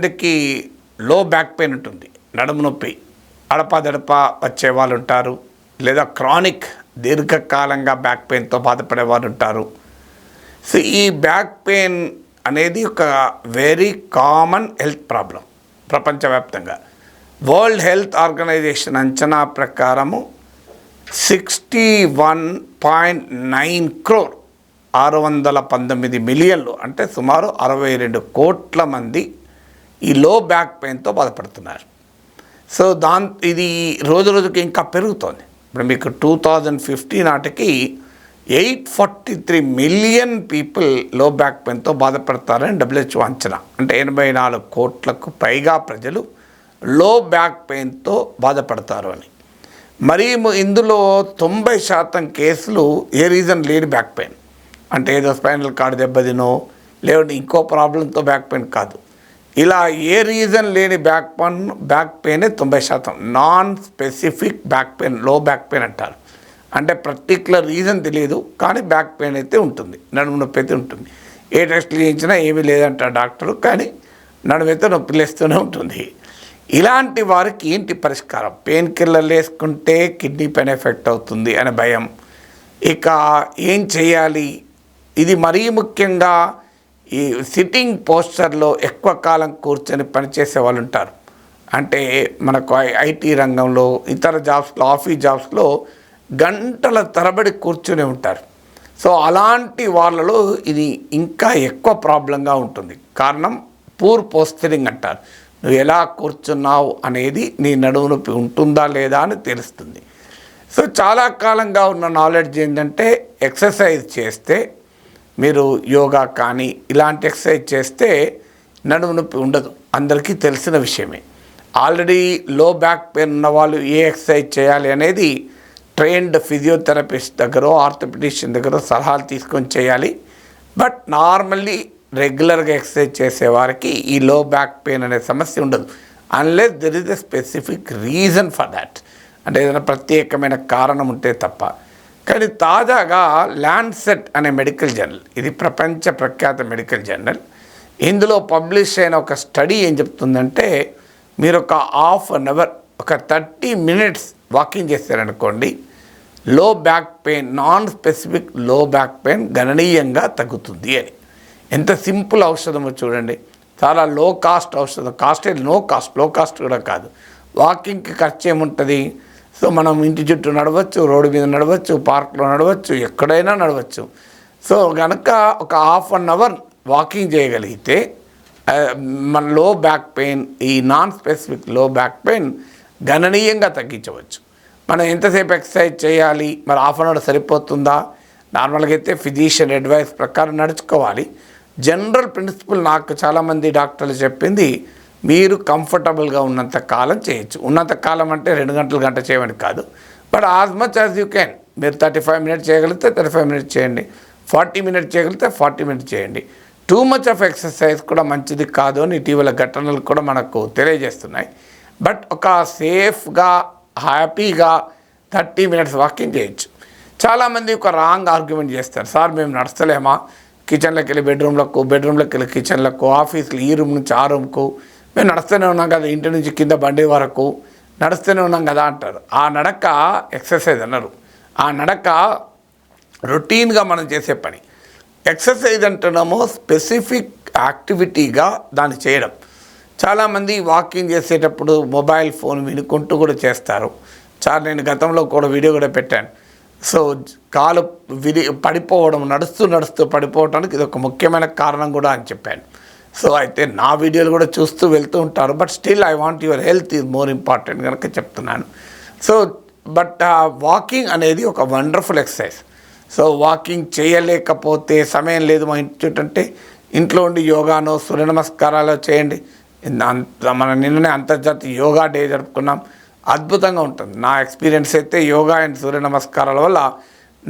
చాలామందికి లో back pain ఉంటుంది, నడుము నొప్పి, అడపాదడప వచ్చే వాళ్ళు ఉంటారు, లేదా క్రానిక్ దీర్ఘకాలంగా బ్యాక్ పెయిన్తో బాధపడే వాళ్ళు ఉంటారు. సో ఈ బ్యాక్ పెయిన్ అనేది ఒక వెరీ కామన్ హెల్త్ ప్రాబ్లం ప్రపంచవ్యాప్తంగా. వరల్డ్ హెల్త్ ఆర్గనైజేషన్ అంచనా ప్రకారము 61.9 crore 619 మిలియన్లు అంటే సుమారు 62 కోట్ల మంది ఈ లో బ్యాక్ పెయిన్తో బాధపడుతున్నారు. సో ఇది రోజు రోజుకి ఇంకా పెరుగుతోంది. ఇప్పుడు మీకు 2050 నాటికి 843 మిలియన్ పీపుల్ లో బ్యాక్ పెయిన్తో బాధపడతారని WHO అంచనా. అంటే 84 కోట్లకు పైగా ప్రజలు లో బ్యాక్ పెయిన్తో బాధపడతారు అని. మరి ఇందులో 90% కేసులు ఏ రీజన్ లేని బ్యాక్ పెయిన్, అంటే ఏదో స్పైనల్ కార్డ్ దెబ్బతినో లేదంటే ఇంకో ప్రాబ్లంతో బ్యాక్ పెయిన్ కాదు. ఇలా ఏ రీజన్ లేని బ్యాక్ పెయినే 90%. నాన్ స్పెసిఫిక్ బ్యాక్ పెయిన్ లో బ్యాక్ పెయిన్ అంటారు. అంటే పర్టికులర్ రీజన్ తెలియదు కానీ బ్యాక్ పెయిన్ అయితే ఉంటుంది, నడుము నొప్పి అయితే ఉంటుంది. ఏ టెస్ట్లు చేయించినా ఏమీ లేదంటారు డాక్టరు, కానీ నడుము అయితే నొప్పి లేస్తూనే ఉంటుంది. ఇలాంటి వారికి ఏంటి పరిష్కారం? పెయిన్ కిల్లర్లు వేసుకుంటే కిడ్నీ పైన ఎఫెక్ట్ అవుతుంది అనే భయం. ఇక ఏం చేయాలి? ఇది మరీ ముఖ్యంగా ఈ సిట్టింగ్ పోస్చర్లో ఎక్కువ కాలం కూర్చొని పనిచేసే వాళ్ళు ఉంటారు. అంటే మనకు ఐటీ రంగంలో, ఇతర జాబ్స్లో, ఆఫీస్ జాబ్స్లో గంటల తరబడి కూర్చొని ఉంటారు. సో అలాంటి వాళ్ళలో ఇది ఇంకా ఎక్కువ ప్రాబ్లంగా ఉంటుంది. కారణం పూర్ పోస్చరింగ్ అంటారు. నువ్వు ఎలా కూర్చున్నావు అనేది నీ నడుము నొప్పి ఉంటుందా లేదా అని తెలుస్తుంది. సో చాలా కాలంగా ఉన్న నాలెడ్జ్ ఏంటంటే ఎక్సర్సైజ్ చేస్తే, మీరు యోగా కానీ ఇలాంటి ఎక్సర్సైజ్ చేస్తే నడుము నొప్పి ఉండదు, అందరికీ తెలిసిన విషయమే. ఆల్రెడీ లో బ్యాక్ పెయిన్ ఉన్న వాళ్ళు ఏ ఎక్సర్సైజ్ చేయాలి అనేది ట్రైన్డ్ ఫిజియోథెరపిస్ట్ దగ్గర, ఆర్థోపెడిషియన్ దగ్గర సలహాలు తీసుకొని చేయాలి. బట్ నార్మల్లీ రెగ్యులర్గా ఎక్సర్సైజ్ చేసేవారికి ఈ లో బ్యాక్ పెయిన్ అనే సమస్య ఉండదు, unless there is a specific reason for that. అంటే ఏదైనా ప్రత్యేకమైన కారణం ఉంటే తప్ప. కానీ తాజాగా ల్యాన్సెట్ అనే మెడికల్ జర్నల్, ఇది ప్రపంచ ప్రఖ్యాత మెడికల్ జర్నల్, ఇందులో పబ్లిష్ అయిన ఒక స్టడీ ఏం చెప్తుందంటే, మీరు ఒక హాఫ్ అన్ అవర్, ఒక 30 minutes వాకింగ్ చేశారనుకోండి, లో బ్యాక్ పెయిన్, నాన్ స్పెసిఫిక్ లో బ్యాక్ పెయిన్ గణనీయంగా తగ్గుతుంది అని. ఎంత సింపుల్ ఔషధమో చూడండి. చాలా లో కాస్ట్ ఔషధం. కాస్ట్ నో కాస్ట్, లో కాస్ట్ కూడా కాదు. వాకింగ్కి ఖర్చు ఏముంటుంది? సో మనం ఇంటి చుట్టూ నడవచ్చు, రోడ్డు మీద నడవచ్చు, పార్క్లో నడవచ్చు, ఎక్కడైనా నడవచ్చు. సో కనుక ఒక హాఫ్ అన్ అవర్ వాకింగ్ చేయగలిగితే మన లో బ్యాక్ పెయిన్, ఈ నాన్ స్పెసిఫిక్ లో బ్యాక్ పెయిన్ గణనీయంగా తగ్గించవచ్చు. మనం ఎంతసేపు ఎక్సర్సైజ్ చేయాలి? మరి హాఫ్ అన్ అవర్ సరిపోతుందా? నార్మల్గా అయితే ఫిజిషియన్ అడ్వైస్ ప్రకారం నడుచుకోవాలి. జనరల్ ప్రిన్సిపల్ నాకు చాలామంది డాక్టర్లు చెప్పింది, మీరు కంఫర్టబుల్గా ఉన్నంత కాలం చేయొచ్చు. ఉన్నంత కాలం అంటే 2 గంట చేయమని కాదు, but as much as you can. మీరు 35 minutes చేయగలిగితే 35 minutes చేయండి, 40 minutes చేయగలిగితే 40 minutes చేయండి. టూ మచ్ ఆఫ్ ఎక్సర్సైజ్ కూడా మంచిది కాదు అని ఇటీవల ఘటనలు కూడా మనకు తెలియజేస్తున్నాయి. బట్ ఒక సేఫ్గా, హ్యాపీగా 30 minutes వాకింగ్ చేయొచ్చు. చాలామంది ఒక రాంగ్ ఆర్గ్యుమెంట్ చేస్తారు, సార్ మేము నడుస్తలేమా, కిచెన్లోకి వెళ్ళి బెడ్రూమ్లకు, బెడ్రూమ్లోకి వెళ్ళి కిచెన్లకు, ఆఫీస్లో ఈ రూమ్ నుంచి ఆ రూమ్కు మేము నడుస్తూనే ఉన్నాం కదా, ఇంటి నుంచి కింద బండి వరకు నడుస్తూనే ఉన్నాం కదా అంటారు. ఆ నడక ఎక్సర్సైజ్ అన్నారు. ఆ నడక రొటీన్గా మనం చేసే పని. ఎక్సర్సైజ్ అంటున్నామో స్పెసిఫిక్ యాక్టివిటీగా దాన్ని చేయడం. చాలామంది వాకింగ్ చేసేటప్పుడు మొబైల్ ఫోన్ వినుకుంటూ కూడా చేస్తారు. నేను గతంలో కూడా వీడియో కూడా పెట్టాను. సో కాలు పడిపోవడం, నడుస్తూ పడిపోవడానికి ఇది ఒక ముఖ్యమైన కారణం కూడా అని చెప్పాను. సో అయితే నా వీడియోలు కూడా చూస్తూ వెళ్తూ ఉంటారు. But still I want your health is more important కనుక చెప్తున్నాను. సో బట్ వాకింగ్ అనేది ఒక వండర్ఫుల్ ఎక్సర్సైజ్. సో వాకింగ్ చేయలేకపోతే, సమయం లేదు మా ఇంటి అంటే ఇంట్లో ఉండి యోగానో, సూర్య నమస్కారాలు చేయండి. మన నిన్ననే అంతర్జాతీయ యోగా డే జరుపుకున్నాం. అద్భుతంగా ఉంటుంది. నా ఎక్స్పీరియన్స్ అయితే యోగా అండ్ సూర్య నమస్కారాల వల్ల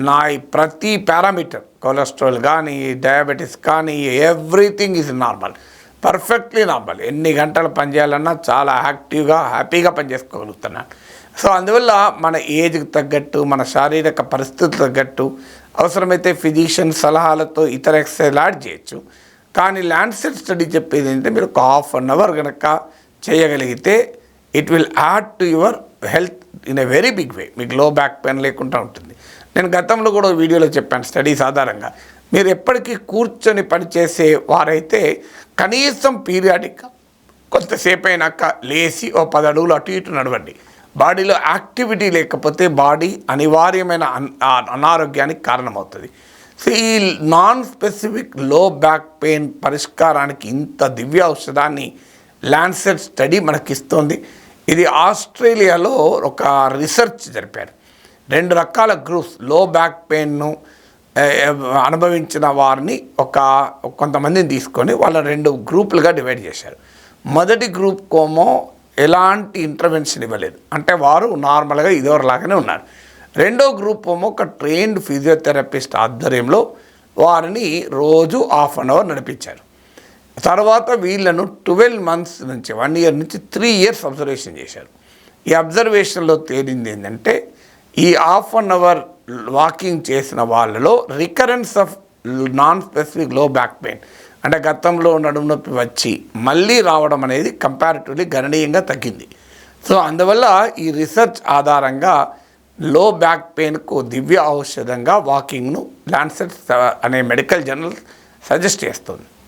నా ప్రతి పారామీటర్, కొలెస్ట్రాల్ కానీ, డయాబెటీస్ కానీ, everything is normal, perfectly normal. ఎన్ని గంటలు పనిచేయాలన్నా చాలా యాక్టివ్గా, హ్యాపీగా పనిచేసుకోగలుగుతున్నాను. సో అందువల్ల మన ఏజ్కి తగ్గట్టు, మన శారీరక పరిస్థితులకు తగ్గట్టు అవసరమైతే ఫిజిషియన్ సలహాలతో ఇతర ఎక్సర్సైజ్ యాడ్ చేయొచ్చు. కానీ ల్యాన్సెట్ స్టడీ చెప్పేది ఏంటంటే మీరు ఒక హాఫ్ అన్ అవర్ కనుక చేయగలిగితే it will add to your health in a very big way. మీకు లో బ్యాక్ పెయిన్ లేకుండా ఉంటుంది. నేను గతంలో కూడా వీడియోలో చెప్పాను స్టడీస్ ఆధారంగా మీరు ఎప్పటికీ కూర్చొని పనిచేసే వారైతే కనీసం పీరియాడిక్గా కొంతసేపు అయినాక లేచి ఓ 10 అడుగులు అటు ఇటు నడవండి. బాడీలో యాక్టివిటీ లేకపోతే బాడీ అనివార్యమైన అనారోగ్యానికి కారణమవుతుంది. సో ఈ నాన్ స్పెసిఫిక్ లో బ్యాక్ పెయిన్ పరిష్కారానికి ఇంత దివ్య ఔషధాన్ని ల్యాన్సెట్ స్టడీ మనకిస్తోంది. ఇది ఆస్ట్రేలియాలో ఒక రీసెర్చ్ జరిపారు. 2 రకాల గ్రూప్స్ లో బ్యాక్ పెయిన్ను అనుభవించిన వారిని కొంతమందిని తీసుకొని వాళ్ళ 2 గ్రూపులుగా డివైడ్ చేశారు. మొదటి గ్రూప్ కోమో ఎలాంటి ఇంటర్వెన్షన్ ఇవ్వలేదు, అంటే వారు నార్మల్గా ఇదివరలాగానే ఉన్నారు. రెండో గ్రూప్ ఏమో ఒక ట్రైన్డ్ ఫిజియోథెరపిస్ట్ ఆధ్వర్యంలో వారిని రోజు హాఫ్ అన్ అవర్ నడిపించారు. తర్వాత వీళ్ళను 12 మంత్స్ నుంచి 1 ఇయర్ నుంచి 3 ఇయర్స్ అబ్జర్వేషన్ చేశారు. ఈ అబ్జర్వేషన్లో తేలింది ఏంటంటే ఈ హాఫ్ అన్ అవర్ వాకింగ్ చేసిన వాళ్ళలో రికరెన్స్ ఆఫ్ నాన్ స్పెసిఫిక్ లో బ్యాక్ పెయిన్, అంటే గతంలో నడుము నొప్పి వచ్చి మళ్ళీ రావడం అనేది కంపారిటివ్లీ గణనీయంగా తగ్గింది. సో అందువల్ల ఈ రీసెర్చ్ ఆధారంగా లో బ్యాక్ పెయిన్కు దివ్య ఔషధంగా వాకింగ్ను ల్యాన్సెట్ అనే మెడికల్ జర్నల్ సజెస్ట్ చేస్తుంది.